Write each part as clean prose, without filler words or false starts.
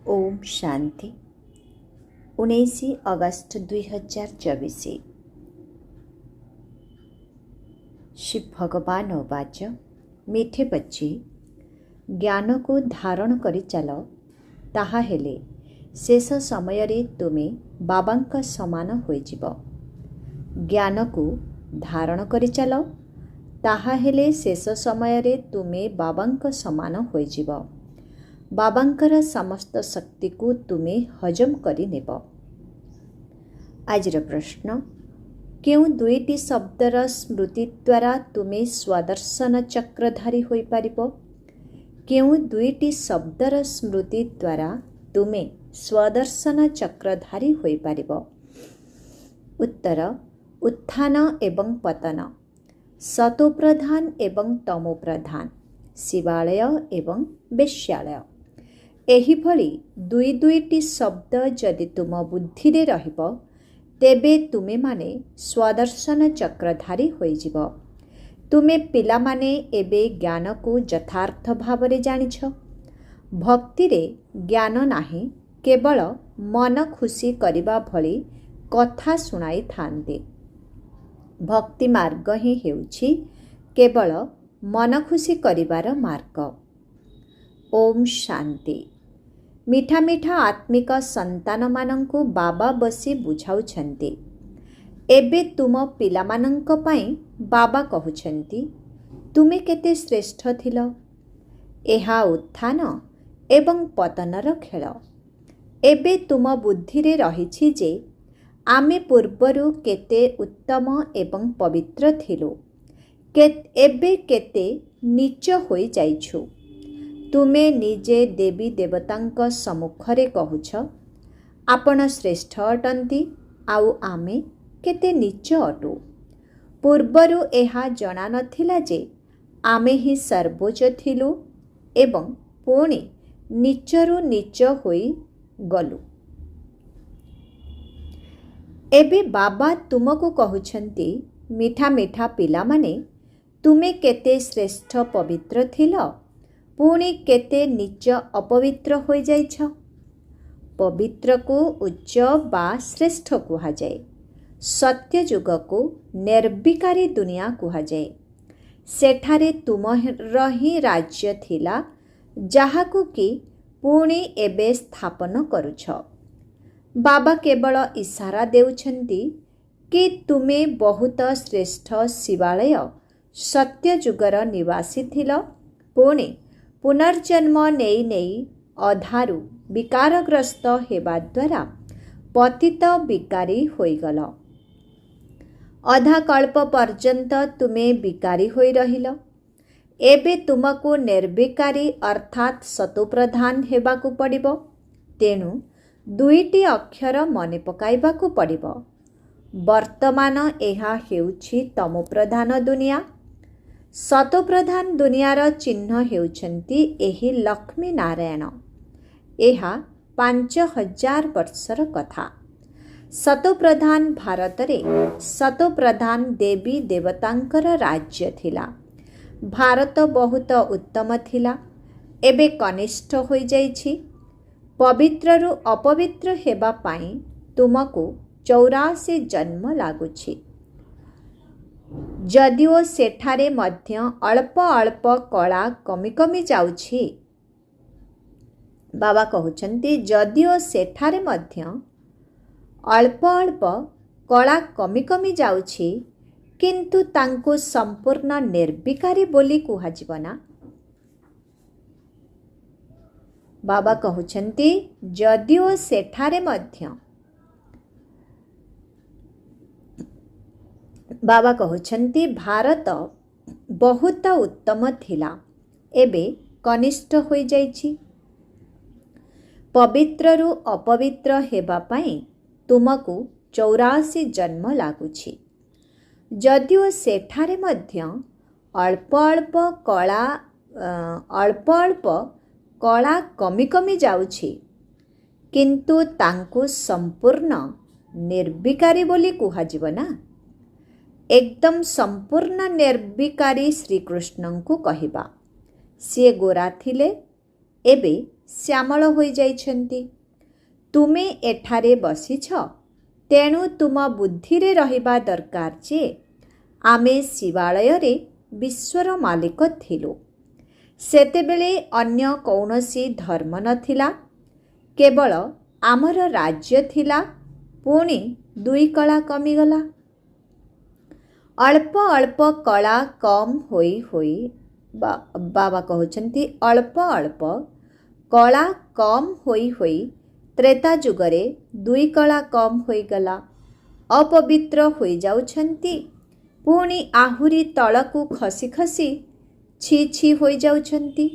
ओम शांति 19 अगस्त 2024। शिव भगवान वाच मीठे बच्चे ज्ञान को धारण करि चल, ताहा हेले शेष समय रे तुमे बाबांक समान होई जिवो। ज्ञान को धारण करि चल, ताहा हेले शेष समय रे तुमे बाबांक समान होई जिवो। बाबांकर समस्त शक्ति को तुमे हजम करि नेब। आजिर प्रश्न, क्यों दुईटी शब्दर स्मृति द्वारा तुमे स्वदर्शन चक्रधारी होई पारिबो? क्यों दुईटी शब्दर स्मृति द्वारा तुमे स्वदर्शन चक्रधारी होई पारिबो? उत्तर, उत्थान एवं पतन, सतोप्रधान एवं तमोप्रधान, शिवालय एवं वेश्यालय, एही भली दुई दुईटी शब्द जदि तुम बुद्धि रे रहिबो, तेबे तुमे माने स्वदर्शन चक्रधारी होई जिवो। तुमे पिला माने एबे ज्ञान को यथार्थ भावरे जानिछ। भक्ति रे ज्ञान नाही, केवल मन खुशी करिबा भली कथा सुनाई थांते। भक्ति मार्ग ही हेउछि केवल मन खुशी करिबार मार्ग। ओम शांति। मीठा मीठा आत्मिक संतान मानंकु बाबा बसी बुझाउछन्ति। एबे तुम पिला मानंक पई बाबा कहुछन्ति, तुमे केते श्रेष्ठ थिल। एहा उत्थान एवं पतनर खेल। एबे तुम बुद्धि रे रहिछि जे आमे पूर्वरु केते उत्तम एवं पवित्र थिलु, एबे केते नीच होई जाइछु। तुमे निजे देवी देवतांक सम्मुखरे कहुछ, आपण श्रेष्ठ अटंती, आउ आमे केते नीच अटु। पूर्वरु एहा जणा नथिला जे आमे ही सर्वोच्च थिलु एवं पुणी नीचरु नीच होई गलु। एबे बाबा तुमको कहुछन्ति, मीठा मीठा पिला माने तुमे केते श्रेष्ठ पवित्र थिल, पुणी केते नीच अपवित्र होई जाइछ। पवित्र को उच्च बा श्रेष्ठ कुहा जाए। सत्य युग को निर्विकारी दुनिया कुहा जाए। सेठारे तुमर ही राज्य थिला, जाहाकु कि पुणी एबे स्थापन करुछ। बाबा केवल इशारा देउछन्ति कि तुमे बहुत श्रेष्ठ शिवालय सत्य युगर निवासी थिल, पुणी पुनर्जन्म नेई नेई अधारु विकारग्रस्त हेबा द्वारा पतित विकारी होईगल। अधा कल्प पर्यंत तुमे विकारी होई रहिल। एबे तुमको निर्विकारी अर्थात सतोप्रधान हेबाकु पड़िबो। तेणु दुईटी अक्षर मने पकाइबाकु पड़िबो। वर्तमान एहा हेउछि तमोप्रधान दुनिया। सतोप्रधान दुनियार चिन्ह हेउछन्ति एही लक्ष्मी नारायण। एहा 5000 वर्षर कथा। सतोप्रधान भारतरे सतोप्रधान देवी देवतांकर राज्य थिला। भारत बहुत उत्तम थिला, एबे कनिष्ठ होई जाइछि। पवित्ररु अपवित्र हेबा पाई तुमको 84 जन्म लागुछि। जदिओ सेठारे मध्य अल्प अल्प कला कमी कमी जाउछि। बाबा कहुछन्ति, जदिओ सेठारे मध्य अल्प अल्प कला कमी कमी जाउछि, किंतु तांको संपूर्ण निर्विकारी बोली कुहा जीवना। बाबा कहुछन्ति, जदिओ सेठारे मध्य बाबा कहुछन्ति भारत बहुत उत्तम थिला, एबे कनिष्ठ होई जाइछि। पवित्ररु अपवित्र हेबा पाई तुमको 84 जन्म लागुछि। जदिओ सेठारे मध्य अल्प अल्प कला कमी कमी जाउछि, किंतु तांको संपूर्ण निर्विकारी बोली कुहा जीवना। एकदम संपूर्ण निर्विकारी श्रीकृष्ण को कहिबा। सी गोरा थिले, एबे ଶ୍ୟାମଳ ହୋଇଯାଇଛନ୍ତି। ତୁମେ ଏଠାରେ ବସିଛ, ତେଣୁ ତୁମ ବୁଦ୍ଧିରେ ରହିବା ଦରକାର ଯେ ଆମେ ଶିବାଳୟରେ ବିଶ୍ୱର ମାଲିକ ଥିଲୁ। ସେତେବେଳେ ଅନ୍ୟ କୌଣସି ଧର୍ମ ନଥିଲା, କେବଳ ଆମର ରାଜ୍ୟ ଥିଲା। ପୁଣି ଦୁଇ କଳା କମିଗଲା। ଅଳ୍ପ ଅଳ୍ପ କଳା କମ୍ ହୋଇ ହୋଇ ବାବା କହୁଛନ୍ତି ଅଳ୍ପ ଅଳ୍ପ କଳା କମ୍ ହୋଇ ହୋଇ ତ୍ରେତା ଯୁଗରେ ଦୁଇ କଳା କମ୍ ହୋଇଗଲା। ଅପବିତ୍ର ହୋଇଯାଉଛନ୍ତି, ପୁଣି ଆହୁରି ତଳକୁ ଖସି ଖସି ଛି ଛି ହୋଇଯାଉଛନ୍ତି।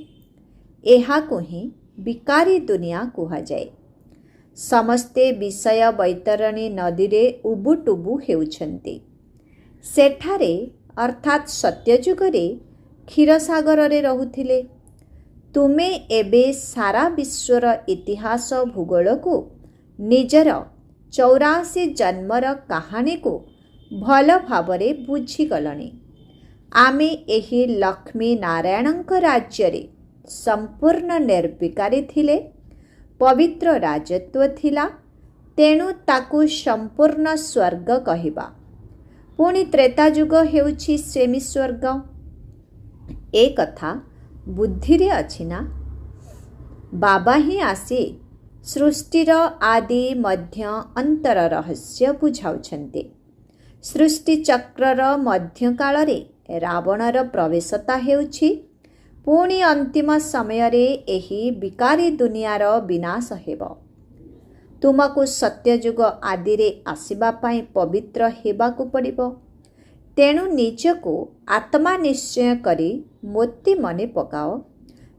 ଏହାକୁ ହିଁ ବିକାରୀ ଦୁନିଆ କୁହାଯାଏ। ସମସ୍ତେ ବିଷୟ ବୈତରଣୀ ନଦୀରେ ଉବୁଟୁବୁ ହେଉଛନ୍ତି। ସେଠାରେ ଅର୍ଥାତ୍ ସତ୍ୟଯୁଗରେ କ୍ଷୀରସାଗରରେ ରହୁଥିଲେ। ତୁମେ ଏବେ ସାରା ବିଶ୍ୱର ଇତିହାସ ଭୂଗୋଳକୁ, ନିଜର 84 ଜନ୍ମର କାହାଣୀକୁ ଭଲ ଭାବରେ ବୁଝିଗଲଣି। ଆମେ ଏହି ଲକ୍ଷ୍ମୀ ନାରାୟଣଙ୍କ ରାଜ୍ୟରେ ସମ୍ପୂର୍ଣ୍ଣ ନିର୍ବିକାରୀ ଥିଲେ। ପବିତ୍ର ରାଜତ୍ୱ ଥିଲା, ତେଣୁ ତାକୁ ସମ୍ପୂର୍ଣ୍ଣ ସ୍ୱର୍ଗ କହିବା। ପୁଣି ତ୍ରେତାଯୁଗ ହେଉଛି ସେମି ସ୍ୱର୍ଗ। ଏ କଥା ବୁଦ୍ଧିରେ ଅଛି ନା? ବାବା ହିଁ ଆସି ସୃଷ୍ଟିର ଆଦି ମଧ୍ୟ ଅନ୍ତର ରହସ୍ୟ ବୁଝାଉଛନ୍ତି। ସୃଷ୍ଟି ଚକ୍ରର ମଧ୍ୟକାଳରେ ରାବଣର ପ୍ରବେଶତା ହେଉଛି। ପୁଣି ଅନ୍ତିମ ସମୟରେ ଏହି ବିକାରୀ ଦୁନିଆର ବିନାଶ ହେବ। ତୁମକୁ ସତ୍ୟଯୁଗ ଆଦିରେ ଆସିବା ପାଇଁ ପବିତ୍ର ହେବାକୁ ପଡ଼ିବ। ତେଣୁ ନିଜକୁ ଆତ୍ମା ନିଶ୍ଚୟ କରି ମୋତି ମନେ ପକାଅ।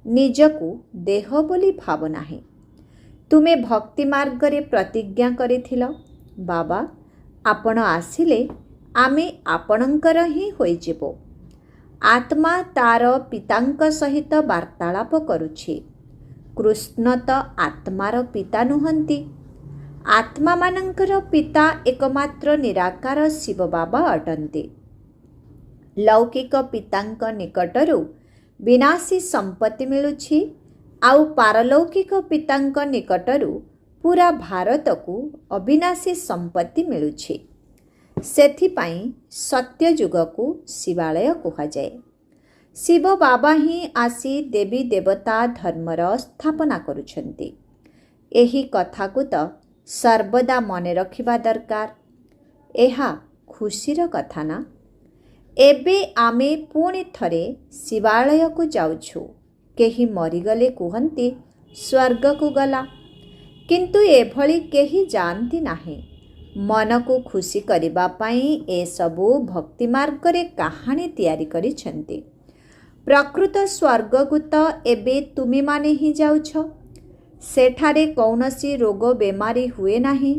ନିଜକୁ ଦେହ ବୋଲି ଭାବ ନାହିଁ। ତୁମେ ଭକ୍ତି ମାର୍ଗରେ ପ୍ରତିଜ୍ଞା କରିଥିଲ, ବାବା ଆପଣ ଆସିଲେ ଆମେ ଆପଣଙ୍କର ହିଁ ହୋଇଯିବୁ। ଆତ୍ମା ତାର ପିତାଙ୍କ ସହିତ ବାର୍ତ୍ତାଳାପ କରୁଛି। କୃଷ୍ଣ ତ ଆତ୍ମାର ପିତା ନୁହନ୍ତି। ଆତ୍ମାମାନଙ୍କର ପିତା ଏକମାତ୍ର ନିରାକାର ଶିବ ବାବା ଅଟନ୍ତି। ଲୌକିକ ପିତାଙ୍କ ନିକଟରୁ ବିନାଶୀ ସମ୍ପତ୍ତି ମିଳୁଛି, ଆଉ ପାରଲୌକିକ ପିତାଙ୍କ ନିକଟରୁ ପୁରା ଭାରତକୁ ଅବିନାଶୀ ସମ୍ପତ୍ତି ମିଳୁଛି। ସେଥିପାଇଁ ସତ୍ୟଯୁଗକୁ ଶିବାଳୟ କୁହାଯାଏ। ଶିବ ବାବା ହିଁ ଆସି ଦେବୀ ଦେବତା ଧର୍ମର ସ୍ଥାପନା କରୁଛନ୍ତି। ଏହି କଥାକୁ ତ ସର୍ବଦା ମନେ ରଖିବା ଦରକାର। ଏହା ଖୁସିର କଥା ନା? ଏବେ ଆମେ ପୁଣି ଥରେ ଶିବାଳୟକୁ ଯାଉଛୁ। କେହି ମରିଗଲେ କୁହନ୍ତି ସ୍ୱର୍ଗକୁ ଗଲା, କିନ୍ତୁ ଏଭଳି କେହି ଯାଆନ୍ତି ନାହିଁ। ମନକୁ ଖୁସି କରିବା ପାଇଁ ଏସବୁ ଭକ୍ତି ମାର୍ଗରେ କାହାଣୀ ତିଆରି କରିଛନ୍ତି। ପ୍ରକୃତ ସ୍ୱର୍ଗକୁ ତ ଏବେ ତୁମେମାନେ ହିଁ ଯାଉଛ। ସେଠାରେ କୌଣସି ରୋଗ ବେମାରୀ ହୁଏ ନାହିଁ।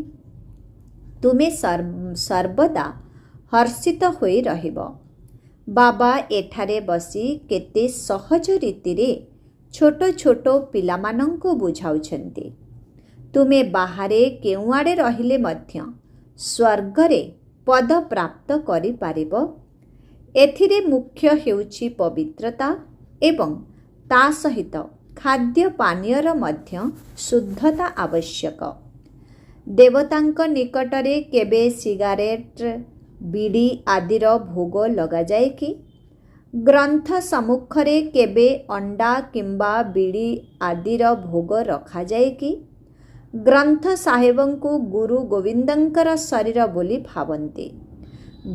ତୁମେ ସର୍ବଦା ହର୍ଷିତ ହୋଇ ରହିବ। ବାବା ଏଠାରେ ବସି କେତେ ସହଜ ରୀତିରେ ଛୋଟ ଛୋଟ ପିଲାମାନଙ୍କୁ ବୁଝାଉଛନ୍ତି। ତୁମେ ବାହାରେ କେଉଁଆଡ଼େ ରହିଲେ ମଧ୍ୟ ସ୍ୱର୍ଗରେ ପଦ ପ୍ରାପ୍ତ କରିପାରିବ। ଏଥିରେ ମୁଖ୍ୟ ହେଉଛି ପବିତ୍ରତା ଏବଂ ତା ସହିତ ଖାଦ୍ୟ ପାନୀୟର ମଧ୍ୟ ଶୁଦ୍ଧତା ଆବଶ୍ୟକ। ଦେବତାଙ୍କ ନିକଟରେ କେବେ ସିଗାରେଟ୍, ବିଡ଼ି ଆଦିର ଭୋଗ ଲଗାଯାଏ କି? ଗ୍ରନ୍ଥ ସମ୍ମୁଖରେ କେବେ ଅଣ୍ଡା କିମ୍ବା ବିଡ଼ି ଆଦିର ଭୋଗ ରଖାଯାଏ କି? ଗ୍ରନ୍ଥ ସାହେବଙ୍କୁ ଗୁରୁ ଗୋବିନ୍ଦଙ୍କର ଶରୀର ବୋଲି ଭାବନ୍ତି।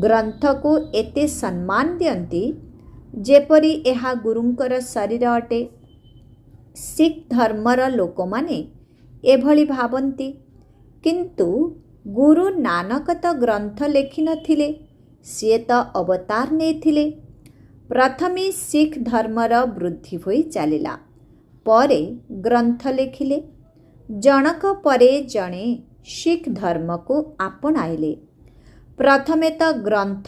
ଗ୍ରନ୍ଥକୁ ଏତେ ସମ୍ମାନ ଦିଅନ୍ତି ଯେପରି ଏହା ଗୁରୁଙ୍କର ଶରୀର ଅଟେ। ଶିଖ ଧର୍ମର ଲୋକମାନେ ଏଭଳି ଭାବନ୍ତି, କିନ୍ତୁ ଗୁରୁ ନାନକ ତ ଗ୍ରନ୍ଥ ଲେଖିନଥିଲେ, ସିଏ ତ ଅବତାର ନେଇଥିଲେ। ପ୍ରଥମେ ଶିଖ ଧର୍ମର ବୃଦ୍ଧି ହୋଇ ଚାଲିଲା, ପରେ ଗ୍ରନ୍ଥ ଲେଖିଲେ। ଜଣକ ପରେ ଜଣେ ଶିଖ ଧର୍ମକୁ ଆପଣାଇଲେ। ପ୍ରଥମେ ତ ଗ୍ରନ୍ଥ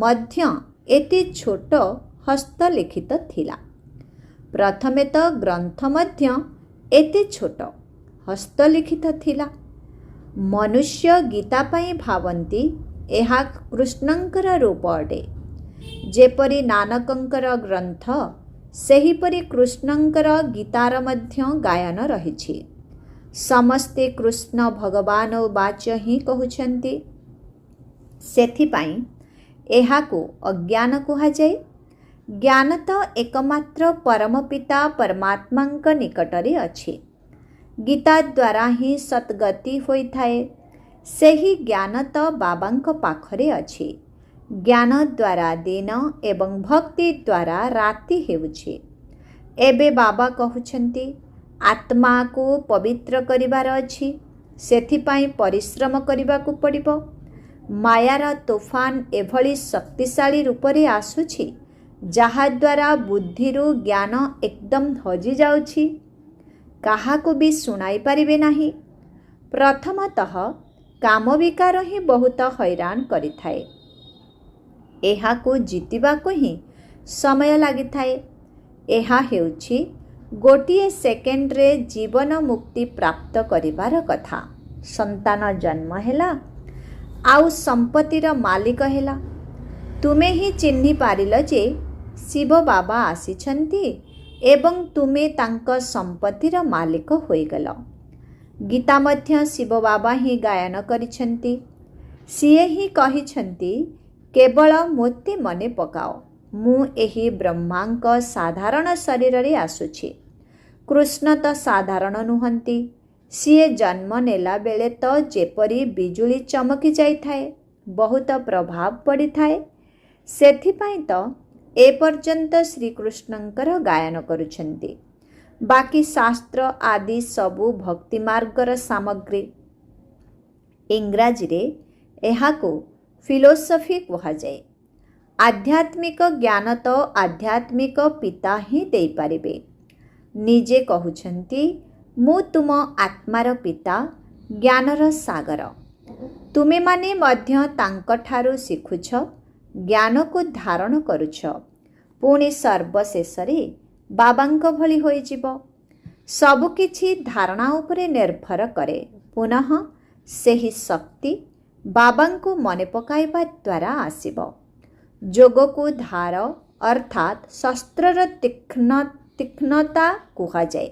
ମଧ୍ୟ ଏତେ ଛୋଟ ହସ୍ତଲିଖିତ ଥିଲା। ପ୍ରଥମେ ତ ଗ୍ରନ୍ଥ ମଧ୍ୟ ଏତେ ଛୋଟ ହସ୍ତଲିଖିତ ଥିଲା। ମନୁଷ୍ୟ ଗୀତା ପାଇଁ ଭାବନ୍ତି ଏହା କୃଷ୍ଣଙ୍କର ରୂପ ଅଟେ। ଯେପରି ନାନକଙ୍କର ଗ୍ରନ୍ଥ ସେହିପରି କୃଷ୍ଣଙ୍କର ଗୀତାର ମଧ୍ୟ ଗାୟନ ରହିଛି। ସମସ୍ତେ କୃଷ୍ଣ ଭଗବାନ ବାଚ ହିଁ କହୁଛନ୍ତି। ସେଥିପାଇଁ ଏହାକୁ ଅଜ୍ଞାନ କୁହାଯାଏ। ଜ୍ଞାନ ତ ଏକମାତ୍ର ପରମ ପିତା ପରମାତ୍ମାଙ୍କ ନିକଟରେ ଅଛି। ଗୀତା ଦ୍ୱାରା ହିଁ ସଦ୍ଗତି ହୋଇଥାଏ। ସେହି ଜ୍ଞାନ ତ ବାବାଙ୍କ ପାଖରେ ଅଛି। ଜ୍ଞାନ ଦ୍ୱାରା ଦିନ ଏବଂ ଭକ୍ତି ଦ୍ୱାରା ରାତି ହେଉଛି। ଏବେ ବାବା କହୁଛନ୍ତି ଆତ୍ମାକୁ ପବିତ୍ର କରିବାର ଅଛି। ସେଥିପାଇଁ ପରିଶ୍ରମ କରିବାକୁ ପଡ଼ିବ। ମାୟାର ତୋଫାନ ଏଭଳି ଶକ୍ତିଶାଳୀ ରୂପରେ ଆସୁଛି ଯାହାଦ୍ୱାରା ବୁଦ୍ଧିରୁ ଜ୍ଞାନ ଏକଦମ ହଜିଯାଉଛି। କାହାକୁ ବି ଶୁଣାଇ ପାରିବେ ନାହିଁ। ପ୍ରଥମତଃ କାମବିକାର ହିଁ ବହୁତ ହଇରାଣ କରିଥାଏ। ଏହାକୁ ଜିତିବାକୁ ହିଁ ସମୟ ଲାଗିଥାଏ। ଏହା ହେଉଛି ଗୋଟିଏ ସେକେଣ୍ଡରେ ଜୀବନ ମୁକ୍ତି ପ୍ରାପ୍ତ କରିବାର କଥା। ସନ୍ତାନ ଜନ୍ମ ହେଲା, ଆଉ ସମ୍ପତ୍ତିର ମାଲିକ ହେଲା। ତୁମେ ହିଁ ଚିହ୍ନି ପାରିଲ ଯେ ଶିବ ବାବା ଆସିଛନ୍ତି ଏବଂ ତୁମେ ତାଙ୍କ ସମ୍ପତ୍ତିର ମାଲିକ ହୋଇଗଲ। ଗୀତା ମଧ୍ୟ ଶିବ ବାବା ହିଁ ଗାୟନ କରିଛନ୍ତି। ସିଏ ହିଁ କହିଛନ୍ତି କେବଳ ମୋତେ ମନେ ପକାଅ, ମୁଁ ଏହି ବ୍ରହ୍ମାଙ୍କ ସାଧାରଣ ଶରୀରରେ ଆସୁଛି। କୃଷ୍ଣ ତ ସାଧାରଣ ନୁହନ୍ତି। ସିଏ ଜନ୍ମ ନେଲା ବେଳେ ତ ଯେପରି ବିଜୁଳି ଚମକି ଯାଇଥାଏ, ବହୁତ ପ୍ରଭାବ ପଡ଼ିଥାଏ। ସେଥିପାଇଁ ତ ଏପର୍ଯ୍ୟନ୍ତ ଶ୍ରୀକୃଷ୍ଣଙ୍କର ଗାୟନ କରୁଛନ୍ତି। ବାକି ଶାସ୍ତ୍ର ଆଦି ସବୁ ଭକ୍ତି ମାର୍ଗର ସାମଗ୍ରୀ। ଇଂରାଜୀରେ ଏହାକୁ ଫିଲୋସଫି କୁହାଯାଏ। ଆଧ୍ୟାତ୍ମିକ ଜ୍ଞାନ ତ ଆଧ୍ୟାତ୍ମିକ ପିତା ହିଁ ଦେଇପାରିବେ। ନିଜେ କହୁଛନ୍ତି ମୁଁ ତୁମ ଆତ୍ମାର ପିତା, ଜ୍ଞାନର ସାଗର। ତୁମେମାନେ ମଧ୍ୟ ତାଙ୍କଠାରୁ ଶିଖୁଛ, ଜ୍ଞାନକୁ ଧାରଣ କରୁଛ। ପୁଣି ସର୍ବଶେଷରେ ବାବାଙ୍କ ଭଳି ହୋଇଯିବ। ସବୁକିଛି ଧାରଣା ଉପରେ ନିର୍ଭର କରେ। ପୁନଃ ସେହି ଶକ୍ତି ବାବାଙ୍କୁ ମନେ ପକାଇବା ଦ୍ୱାରା ଆସିବ। ଯୋଗକୁ ଧାର ଅର୍ଥାତ୍ ଶସ୍ତ୍ରର ତୀକ୍ଷ୍ଣତା କୁହାଯାଏ।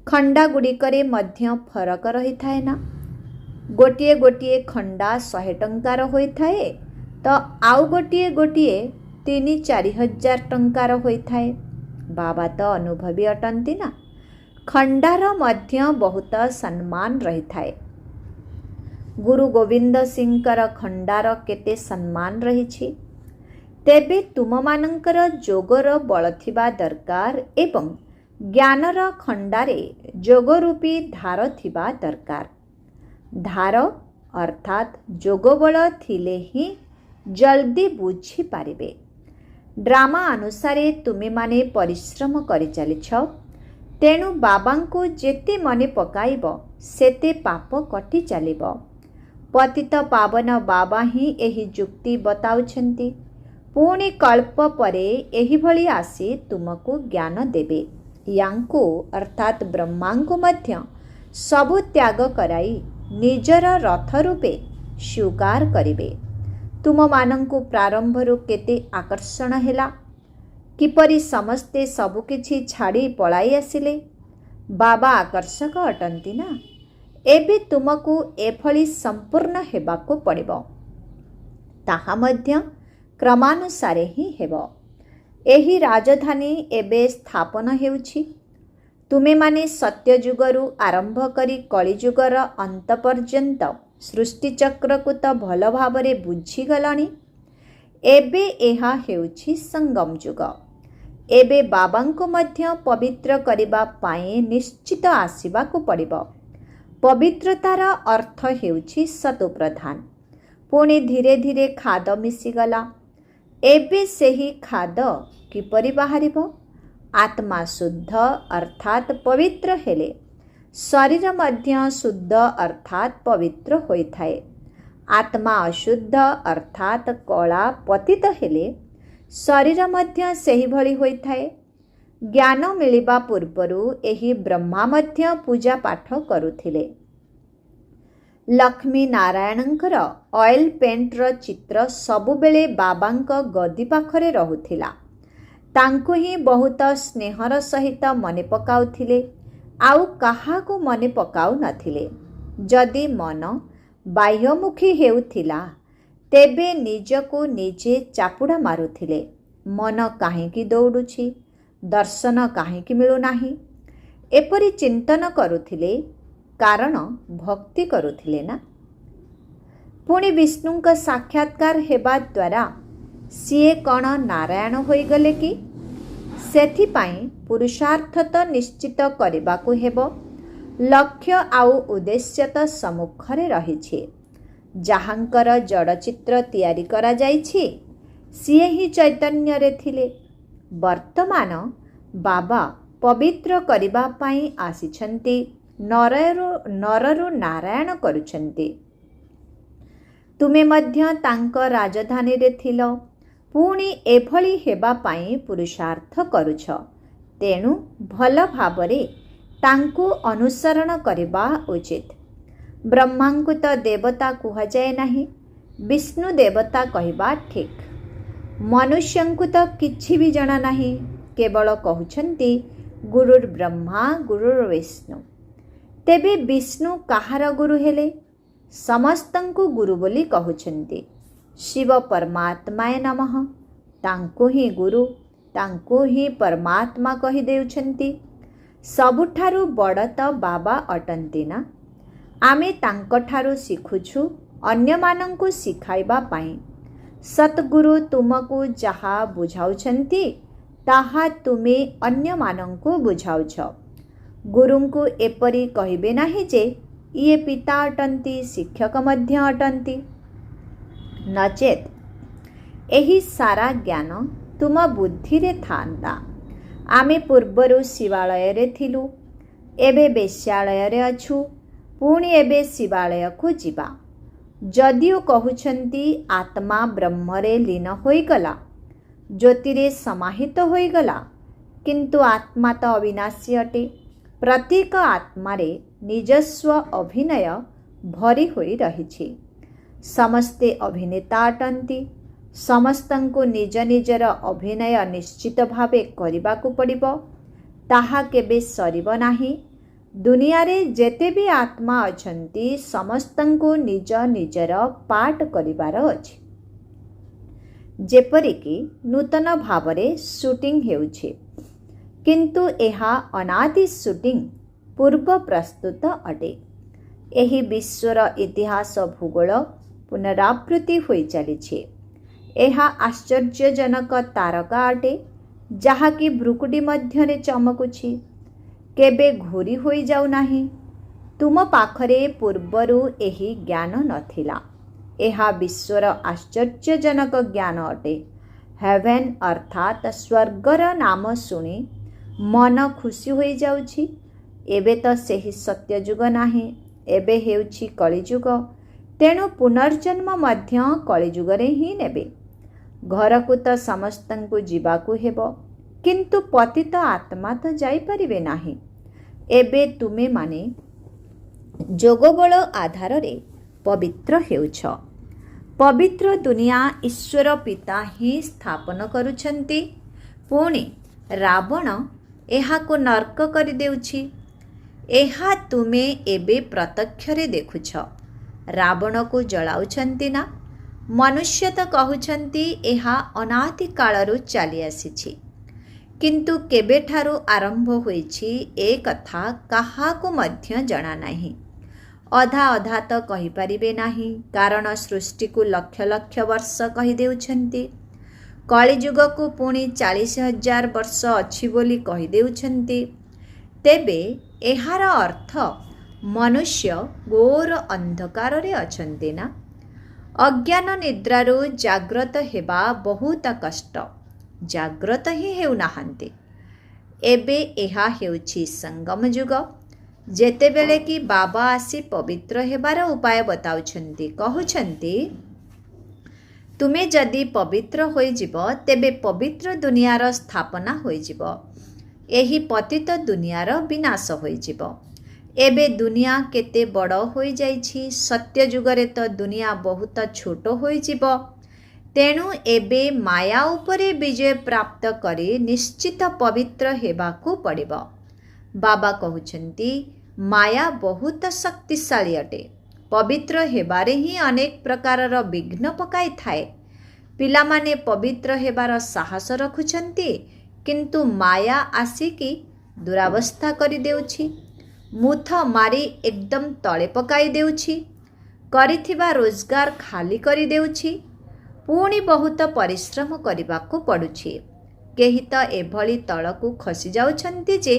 ଖଣ୍ଡାଗୁଡ଼ିକରେ ମଧ୍ୟ ଫରକ ରହିଥାଏ ନା। ଗୋଟିଏ ଗୋଟିଏ ଖଣ୍ଡା 100 ଟଙ୍କାର ହୋଇଥାଏ ତ ଆଉ ଗୋଟିଏ 3-4 ହଜାର ଟଙ୍କାର ହୋଇଥାଏ। ବାବା ତ ଅନୁଭବୀ ଅଟନ୍ତି ନା। ଖଣ୍ଡାର ମଧ୍ୟ ବହୁତ ସମ୍ମାନ ରହିଥାଏ। ଗୁରୁ ଗୋବିନ୍ଦ ସିଂଙ୍କର ଖଣ୍ଡାର କେତେ ସମ୍ମାନ ରହିଛି। ତେବେ ତୁମମାନଙ୍କର ଯୋଗର ବଳ ଥିବା ଦରକାର ଏବଂ ଜ୍ଞାନର ଖଣ୍ଡାରେ ଯୋଗରୂପୀ ଧାର ଥିବା ଦରକାର। ଧାର ଅର୍ଥାତ୍ ଯୋଗବଳ ଥିଲେ ହିଁ ଜଲ୍ଦି ବୁଝିପାରିବେ। ଡ୍ରାମା ଅନୁସାରେ ତୁମେମାନେ ପରିଶ୍ରମ କରିଚାଲିଛ। ତେଣୁ ବାବାଙ୍କୁ ଯେତେ ମନେ ପକାଇବ ସେତେ ପାପ କଟି ଚାଲିବ। ପତିତ ପାବନ ବାବା ହିଁ ଏହି ଯୁକ୍ତି ବତାଉଛନ୍ତି। ପୁଣି କଳ୍ପ ପରେ ଏହିଭଳି ଆସି ତୁମକୁ ଜ୍ଞାନ ଦେବେ। ୟାଙ୍କୁ ଅର୍ଥାତ୍ ବ୍ରହ୍ମାଙ୍କୁ ମଧ୍ୟ ସବୁ ତ୍ୟାଗ କରାଇ ନିଜର ରଥ ରୂପେ ସ୍ୱୀକାର କରିବେ। ତୁମମାନଙ୍କୁ ପ୍ରାରମ୍ଭରୁ କେତେ ଆକର୍ଷଣ ହେଲା, କିପରି ସମସ୍ତେ ସବୁକିଛି ଛାଡ଼ି ପଳାଇ ଆସିଲେ। ବାବା ଆକର୍ଷକ ଅଟନ୍ତି ନା। ଏବେ ତୁମକୁ ଏଭଳି ସମ୍ପୂର୍ଣ୍ଣ ହେବାକୁ ପଡ଼ିବ। ତାହା ମଧ୍ୟ କ୍ରମାନୁସାରେ ହିଁ ହେବ। ଏହି ରାଜଧାନୀ ଏବେ ସ୍ଥାପନ ହେଉଛି। ତୁମେମାନେ ସତ୍ୟଯୁଗରୁ ଆରମ୍ଭ କରି କଳିଯୁଗର ଅନ୍ତ ପର୍ଯ୍ୟନ୍ତ ସୃଷ୍ଟିଚକ୍ରକୁ ତ ଭଲ ଭାବରେ ବୁଝିଗଲଣି। ଏବେ ଏହା ହେଉଛି ସଙ୍ଗମ ଯୁଗ। ଏବେ ବାବାଙ୍କୁ ମଧ୍ୟ ପବିତ୍ର କରିବା ପାଇଁ ନିଶ୍ଚିତ ଆସିବାକୁ ପଡ଼ିବ। ପବିତ୍ରତାର ଅର୍ଥ ହେଉଛି ସତୋପ୍ରଧାନ। ପୁଣି ଧୀରେ ଧୀରେ ଖାଦ ମିଶିଗଲା। ଏବେ ସେହି ଖାଦ କିପରି ବାହାରିବ? ଆତ୍ମା ଶୁଦ୍ଧ ଅର୍ଥାତ୍ ପବିତ୍ର ହେଲେ ଶରୀର ମଧ୍ୟ ଶୁଦ୍ଧ ଅର୍ଥାତ୍ ପବିତ୍ର ହୋଇଥାଏ। ଆତ୍ମା ଅଶୁଦ୍ଧ ଅର୍ଥାତ୍ କଳା ପତିତ ହେଲେ ଶରୀର ମଧ୍ୟ ସେହିଭଳି ହୋଇଥାଏ। ଜ୍ଞାନ ମିଳିବା ପୂର୍ବରୁ ଏହି ବ୍ରହ୍ମା ମଧ୍ୟ ପୂଜା ପାଠ କରୁଥିଲେ। ଲକ୍ଷ୍ମୀ ନାରାୟଣଙ୍କର ଅଏଲ୍ ପେଣ୍ଟର ଚିତ୍ର ସବୁବେଳେ ବାବାଙ୍କ ଗଦି ପାଖରେ ରହୁଥିଲା। ତାଙ୍କୁ ହିଁ ବହୁତ ସ୍ନେହର ସହିତ ମନେ ପକାଉଥିଲେ, ଆଉ କାହାକୁ ମନେ ପକାଉନଥିଲେ। ଯଦି ମନ ବାହ୍ୟମୁଖୀ ହେଉଥିଲା ତେବେ ନିଜକୁ ନିଜେ ଚାପୁଡ଼ା ମାରୁଥିଲେ। ମନ କାହିଁକି ଦୌଡ଼ୁଛି, ଦର୍ଶନ କାହିଁକି ମିଳୁନାହିଁ, ଏପରି ଚିନ୍ତନ କରୁଥିଲେ, କାରଣ ଭକ୍ତି କରୁଥିଲେ ନା। ପୁଣି ବିଷ୍ଣୁଙ୍କ ସାକ୍ଷାତକାର ହେବା ଦ୍ୱାରା ସିଏ କ'ଣ ନାରାୟଣ ହୋଇଗଲେ କି? ସେଥିପାଇଁ ପୁରୁଷାର୍ଥ ତ ନିଶ୍ଚିତ କରିବାକୁ ହେବ। ଲକ୍ଷ୍ୟ ଆଉ ଉଦ୍ଦେଶ୍ୟ ତ ସମ୍ମୁଖରେ ରହିଛି। ଯାହାଙ୍କର ଜଡ଼ଚିତ୍ର ତିଆରି କରାଯାଇଛି ସିଏ ହିଁ ଚୈତନ୍ୟରେ ଥିଲେ। ବର୍ତ୍ତମାନ ବାବା ପବିତ୍ର କରିବା ପାଇଁ ଆସିଛନ୍ତି, ନରରୁ ନାରାୟଣ କରୁଛନ୍ତି। ତୁମେ ମଧ୍ୟ ତାଙ୍କ ରାଜଧାନୀରେ ଥିଲ, ପୁଣି ଏଭଳି ହେବା ପାଇଁ ପୁରୁଷାର୍ଥ କରୁଛ। ତେଣୁ ଭଲ ଭାବରେ ତାଙ୍କୁ ଅନୁସରଣ କରିବା ଉଚିତ। ବ୍ରହ୍ମାଙ୍କୁ ତ ଦେବତା କୁହାଯାଏ ନାହିଁ, ବିଷ୍ଣୁ ଦେବତା କହିବା ଠିକ୍। ମନୁଷ୍ୟଙ୍କୁ ତ କିଛି ବି ଜଣା ନାହିଁ, କେବଳ କହୁଛନ୍ତି ଗୁରୁର୍ ବ୍ରହ୍ମା ଗୁରୁର୍ ବିଷ୍ଣୁ। ତେବେ ବିଷ୍ଣୁ କାହାର ଗୁରୁ ହେଲେ? ସମସ୍ତଙ୍କୁ ଗୁରୁ ବୋଲି କହୁଛନ୍ତି। ଶିବ ପରମାତ୍ମାୟ ନମଃ, ତାଙ୍କୁ ହିଁ ଗୁରୁ, ତାଙ୍କୁ ହିଁ ପରମାତ୍ମା କହିଦେଉଛନ୍ତି। ସବୁଠାରୁ ବଡ଼ ତ ବାବା ଅଟନ୍ତି ନା। ଆମେ ତାଙ୍କଠାରୁ ଶିଖୁଛୁ ଅନ୍ୟମାନଙ୍କୁ ଶିଖାଇବା ପାଇଁ। ସତ୍ଗୁରୁ ତୁମକୁ ଯାହା ବୁଝାଉଛନ୍ତି ତାହା ତୁମେ ଅନ୍ୟମାନଙ୍କୁ ବୁଝାଉଛ। ଗୁରୁଙ୍କୁ ଏପରି କହିବେ ନାହିଁ ଯେ ଇଏ ପିତା ଅଟନ୍ତି, ଶିକ୍ଷକ ମଧ୍ୟ ଅଟନ୍ତି। ନଚେତ୍ ଏହି ସାରା ଜ୍ଞାନ ତୁମ ବୁଦ୍ଧିରେ ଥାନ୍ତା। ଆମେ ପୂର୍ବରୁ ଶିବାଳୟରେ ଥିଲୁ, ଏବେ ବେଶ୍ୟାଳୟରେ ଅଛୁ, ପୁଣି ଏବେ ଶିବାଳୟକୁ ଯିବା। ଯଦିଓ କହୁଛନ୍ତି ଆତ୍ମା ବ୍ରହ୍ମରେ ଲୀନ ହୋଇଗଲା, ଜ୍ୟୋତିରେ ସମାହିତ ହୋଇଗଲା, କିନ୍ତୁ ଆତ୍ମା ତ ଅବିନାଶୀ ଅଟେ। ପ୍ରତ୍ୟେକ ଆତ୍ମାରେ ନିଜସ୍ୱ ଅଭିନୟ ଭରି ହୋଇ ରହିଛି। ସମସ୍ତେ ଅଭିନେତା ଅଟନ୍ତି। ସମସ୍ତଙ୍କୁ ନିଜ ନିଜର ଅଭିନୟ ନିଶ୍ଚିତ ଭାବେ କରିବାକୁ ପଡ଼ିବ। ତାହା କେବେ ସରିବ ନାହିଁ। ଦୁନିଆରେ ଯେତେ ବି ଆତ୍ମା ଅଛନ୍ତି ସମସ୍ତଙ୍କୁ ନିଜ ନିଜର ପାର୍ଟ କରିବାର ଅଛି। ଯେପରିକି ନୂତନ ଭାବରେ ସୁଟିଂ ହେଉଛି, କିନ୍ତୁ ଏହା ଅନାଦି ସୁଟିଂ ପୂର୍ବ ପ୍ରସ୍ତୁତ ଅଟେ। ଏହି ବିଶ୍ୱର ଇତିହାସ ଭୂଗୋଳ ପୁନରାବୃତ୍ତି ହୋଇ ଚାଲିଛି। ଏହା ଆଶ୍ଚର୍ଯ୍ୟଜନକ ତାରକା ଅଟେ, ଯାହାକି ଭ୍ରୁକୁଟି ମଧ୍ୟରେ ଚମକୁଛି, କେବେ ଘୂରି ହୋଇଯାଉନାହିଁ। ତୁମ ପାଖରେ ପୂର୍ବରୁ ଏହି ଜ୍ଞାନ ନଥିଲା। ଏହା ବିଶ୍ୱର ଆଶ୍ଚର୍ଯ୍ୟଜନକ ଜ୍ଞାନ ଅଟେ। ହେଭେନ୍ ଅର୍ଥାତ୍ ସ୍ୱର୍ଗର ନାମ ଶୁଣି ମନ ଖୁସି ହୋଇଯାଉଛି। ଏବେ ତ ସେହି ସତ୍ୟଯୁଗ ନାହିଁ, ଏବେ ହେଉଛି କଳିଯୁଗ। ତେଣୁ ପୁନର୍ଜନ୍ମ ମଧ୍ୟ କଳିଯୁଗରେ ହିଁ ନେବେ। ଘରକୁ ତ ସମସ୍ତଙ୍କୁ ଯିବାକୁ ହେବ, କିନ୍ତୁ ପତିତ ଆତ୍ମା ତ ଯାଇପାରିବେ ନାହିଁ। ଏବେ ତୁମେମାନେ ଯୋଗବଳ ଆଧାରରେ ପବିତ୍ର ହେଉଛ। ପବିତ୍ର ଦୁନିଆ ଈଶ୍ୱର ପିତା ହିଁ ସ୍ଥାପନ କରୁଛନ୍ତି। ପୁଣି ରାବଣ ଏହାକୁ ନର୍କ କରିଦେଉଛି। ଏହା ତୁମେ ଏବେ ପ୍ରତ୍ୟକ୍ଷରେ ଦେଖୁଛ। ରାବଣକୁ ଜଳାଉଛନ୍ତି ନା। ମନୁଷ୍ୟ ତ କହୁଛନ୍ତି ଏହା ଅନାଦି କାଳରୁ ଚାଲି ଆସିଛି, କିନ୍ତୁ କେବେଠାରୁ ଆରମ୍ଭ ହୋଇଛି ଏ କଥା କାହାକୁ ମଧ୍ୟ ଜଣା ନାହିଁ। ଅଧା ଅଧା ତ କହିପାରିବେ ନାହିଁ, କାରଣ ସୃଷ୍ଟିକୁ ଲକ୍ଷ ଲକ୍ଷ ବର୍ଷ କହିଦେଉଛନ୍ତି। କଳିଯୁଗକୁ ପୁଣି 40,000 ବର୍ଷ ଅଛି ବୋଲି କହିଦେଉଛନ୍ତି। ତେବେ ଏହାର ଅର୍ଥ ମନୁଷ୍ୟ ଘୋର ଅନ୍ଧକାରରେ ଅଛନ୍ତି ନା। ଅଜ୍ଞାନ ନିଦ୍ରାରୁ ଜାଗ୍ରତ ହେବା ବହୁତ କଷ୍ଟ। ଜାଗ୍ରତ ହିଁ ହେଉନାହାନ୍ତି। ଏବେ ଏହା ହେଉଛି ସଙ୍ଗମ ଯୁଗ, ଯେତେବେଳେ କି ବାବା ଆସି ପବିତ୍ର ହେବାର ଉପାୟ ବତାଉଛନ୍ତି। କହୁଛନ୍ତି ତୁମେ ଯଦି ପବିତ୍ର ହୋଇଯିବ ତେବେ ପବିତ୍ର ଦୁନିଆର ସ୍ଥାପନା ହୋଇଯିବ। ଏହି ପତିତ ଦୁନିଆର ବିନାଶ ହୋଇଯିବ। ଏବେ ଦୁନିଆ କେତେ ବଡ଼ ହୋଇଯାଇଛି। ସତ୍ୟ ଯୁଗରେ ତ ଦୁନିଆ ବହୁତ ଛୋଟ ହୋଇଯିବ। तेणु एबे माया उपरे विजय प्राप्त करे निश्चित पवित्र हेबाकु पड़िब। बाबा कहउछन्ति माया बहुत शक्तिशाली अटे। पवित्र हेबारे ही अनेक प्रकारर विघ्न पकाई थाए। पिलामाने पवित्र हेबार साहस रखुछन्ति, किंतु माया आसिकी दुरावस्था करि देउछि। मुथ मारी एकदम तले पकाई देउछि। करिथिबा रोजगार खाली करि देउछि। पुणी बहुत परिश्रम करिबाकु पडुछि। केही त एभଳି तळकु खसी जाउछन्ति जे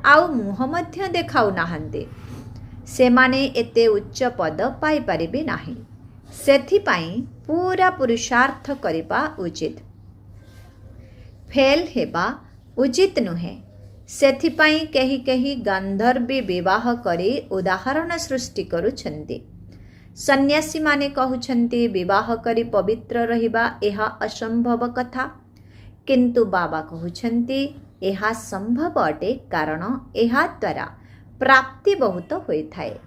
आउ मुह मध्य देखाउ नाहान्ते। सेमाने एते उच्च पद पाई पारिबे नाही। सेथिपाई पूरा पुरुषार्थ करिबा उचित। फेल हेबा उचित नुहे। सेथिपाई केही केही गांधर्वी विवाह करी उदाहरण सृष्टि करुछन्ति। सन्यासी माने कहउछन्ति विवाह करी पवित्र रहिबा एहा असंभव कथा, किंतु बाबा कहउछन्ति एहा संभव अटे, कारण एहा द्वारा प्राप्ति बहुत होइथाए।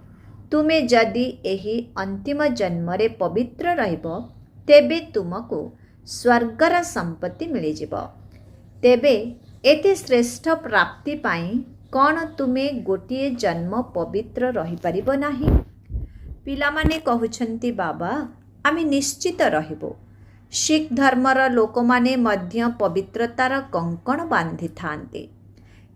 तुमे जदि एही अंतिम जन्मरे पवित्र रहिबो तेबे तुमको स्वर्गर संपत्ति मिलिजिब। तेबे एते श्रेष्ठ प्राप्ति पाई कौन तुमे गोटिए जन्म पवित्र रही परिबो नाही? पिलामाने कहउछन्ति बाबा आमे निश्चित रहिबो। सिख धर्मर लोक माने मध्य पवित्रतार कंकण बांधि थांते।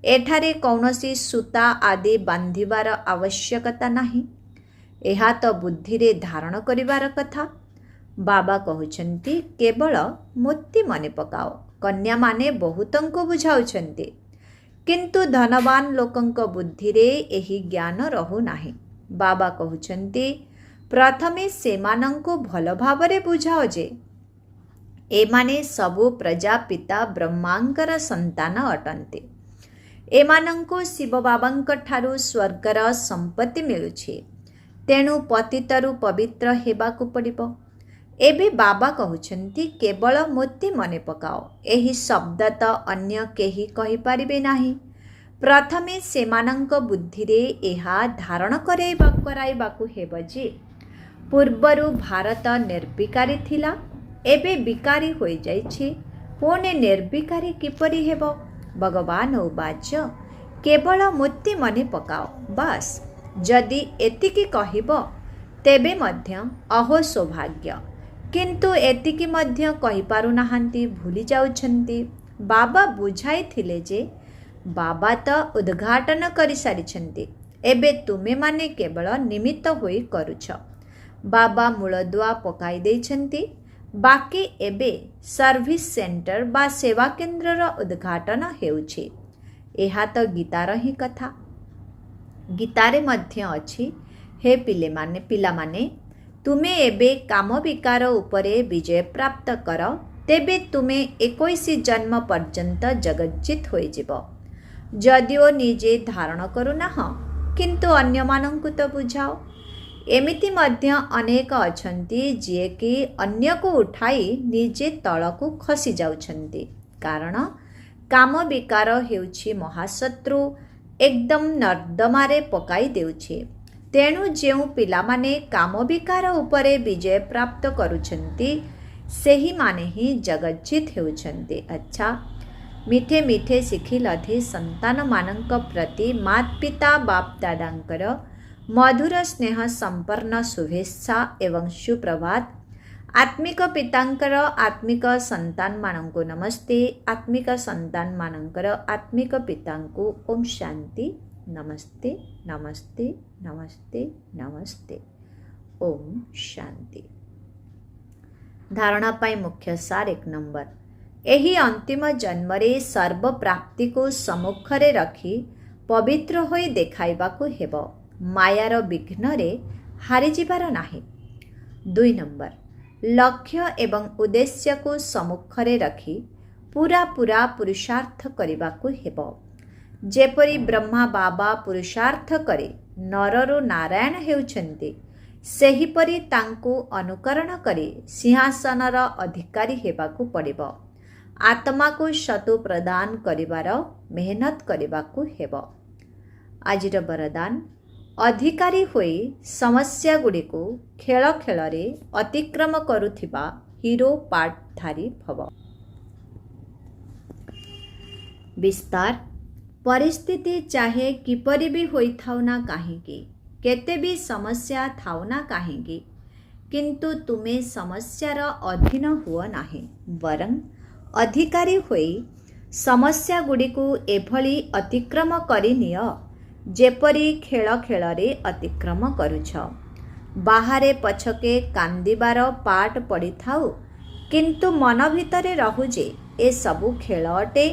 एठारे कौनसी सूता आदि बांधिबार आवश्यकता नाही। एहा तो बुद्धिरे धारण करिबार कथा। बाबा कहउछन्ति केवल मोती मने पकाओ। कन्या माने बहुतंको बुझाउछन्ति, किंतु धनवान लोकंक बुद्धिरे एही ज्ञान रहु नाही। बाबा कहउछन्ति प्रथमे सेमानंको भल भावरे बुझाओ जे एमाने सबु प्रजापिता ब्रह्मांकर संतान अटन्ते। एमानंको शिव बाबांक ठारु स्वर्गर संपत्ति मिलुछि। तेणु पतितरु पवित्र हेबाकु पड़िबो। एबे बाबा कहउछन्ति केवल मोती मने पकाओ। एही शब्द त अन्य केही कहि पारिबे नाही। प्रथमे सेमानंक बुद्धिरे एहा धारण कराइबाकु हेब जे पूर्वरु भारत निर्विकारी थिला, एबे विकारी होई जाइछि। पुणे निर्विकारी किपरि हेब? भगवान उवाच केवल मोती मने पकाओ। बास जदि एतिकी कहिब तेबे मध्य अहो सौभाग्य, किंतु एतिकी मध्य कहि पारु नाहांती, भूली जाउछन्ती। बाबा बुझाई थिले जे बाबा तो उद्घाटन करि सारिछन्ती, एबे तुमे माने केवल निमित्त होई करुछ। बाबा मूलदुआ पकाई देइछन्ती। बाकी एबे सर्विस सेंटर बा सेवा केन्द्रर उद्घाटन हेउछि। एहा तो गीतार ही कथा। गीतारे मध्य अछि, हे पिलामाने तुमे एबे काम विकार उपरे विजय प्राप्त कर, तेबे तुमे 21 जन्म पर्यंत जगज्जित होइजिब। जदिओ निजे धारण करू नाह, किंतु अन्य मानंकु तो बुझाओ। एमिति मध्य अनेक अछन्ति जिए कि अन्य को उठाई निजे तळकु खसी जाउछन्ति। कारण काम विकार हेउछि महाशत्रु, एकदम नर्दमारे पकाई देउछि। तेणु जेउ पिलामाने काम विकार उपरे विजय प्राप्त करुछन्ति सेही माने ही जगज्जित हेउछन्ति। अच्छा, मिठे मिठे शिखिलधि संतान मानंक प्रति मात पिता बाप दादांकर मधुर स्नेह संपन्न शुभेच्छा एवं सुप्रभात। आत्मिक पितांकर आत्मिक संतान मानंको नमस्ते। आत्मिक संतान मानंकर आत्मिक पितांको ओम शांति। नमस्ते नमस्ते नमस्ते नमस्ते। ओम शांति। धारणा पाई मुख्य सार 1 नंबर। एही अंतिम जन्मरे सर्व प्राप्ति को सम्मुखरे रखी पवित्र होई देखाइबाकु हेब। मायार विघ्नरे हारी जिबार नाही। 2 नंबर। लक्ष्य एवं उद्देश्य को सम्मुखरे रखी पूरा पूरा पुरुषार्थ करिबाकु हेब। जेपरि ब्रह्मा बाबा पुरुषार्थ करे नररु नारायण हेउछन्ति, सेहीपरि तांकु अनुकरण करी सिंहासनर अधिकारी हेबाकु पड़िब। आत्मा को शतु प्रदान करिबार मेहनत करिबाकु हेब। आजिर वरदान। अधिकारी होई समस्या गुड़िको खेल खेल रे अतिक्रम करुथिबा ହିରୋ ପାର୍ଟଧାରୀ ଭବ। ବିସ୍ତାର ପରିସ୍ଥିତି ଚାହେ କିପରି ବି ହୋଇଥାଉ ନା କାହିଁକି, କେତେ ବି ସମସ୍ୟା ଥାଉ ନା କାହିଁକି, କିନ୍ତୁ ତୁମେ ସମସ୍ୟାର ଅଧୀନ ହୁଅ ନାହିଁ, ବରଂ ଅଧିକାରୀ ହୋଇ ସମସ୍ୟାଗୁଡ଼ିକୁ ଏଭଳି ଅତିକ୍ରମ କରିନିଅ ଯେପରି ଖେଳ ଖେଳରେ ଅତିକ୍ରମ କରୁଛ। ବାହାରେ ପଛକେ କାନ୍ଦିବାର ପାର୍ଟ ପଡ଼ିଥାଉ, କିନ୍ତୁ ମନ ଭିତରେ ରହୁ ଯେ ଏସବୁ ଖେଳ ଅଟେ,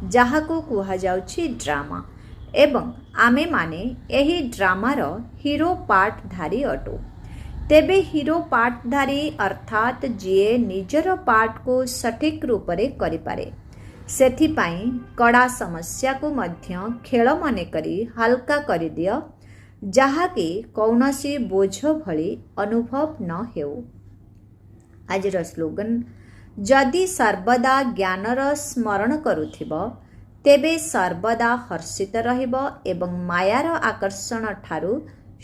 ଯାହାକୁ କୁହାଯାଉଛି ଡ୍ରାମା, ଏବଂ ଆମେମାନେ ଏହି ଡ୍ରାମାର ହିରୋ ପାର୍ଟଧାରୀ ଅଟୁ। ତେବେ ହିରୋ ପାର୍ଟଧାରୀ ଅର୍ଥାତ୍ ଯିଏ ନିଜର ପାର୍ଟକୁ ସଠିକ୍ ରୂପରେ କରିପାରେ। ସେଥିପାଇଁ କଡ଼ା ସମସ୍ୟାକୁ ମଧ୍ୟ ଖେଳ ମନେକରି ହାଲକା କରିଦିଅ, ଯାହାକି କୌଣସି ବୋଝ ଭଳି ଅନୁଭବ ନ ହେଉ। ଆଜିର ସ୍ଲୋଗାନ, ଯଦି ସର୍ବଦା ଜ୍ଞାନର ସ୍ମରଣ କରୁଥିବ, ତେବେ ସର୍ବଦା ହର୍ଷିତ ରହିବ ଏବଂ ମାୟାର ଆକର୍ଷଣ ଠାରୁ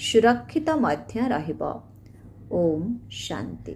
ସୁରକ୍ଷିତ ମଧ୍ୟ ରହିବ। ଓମ୍ ଶାନ୍ତି।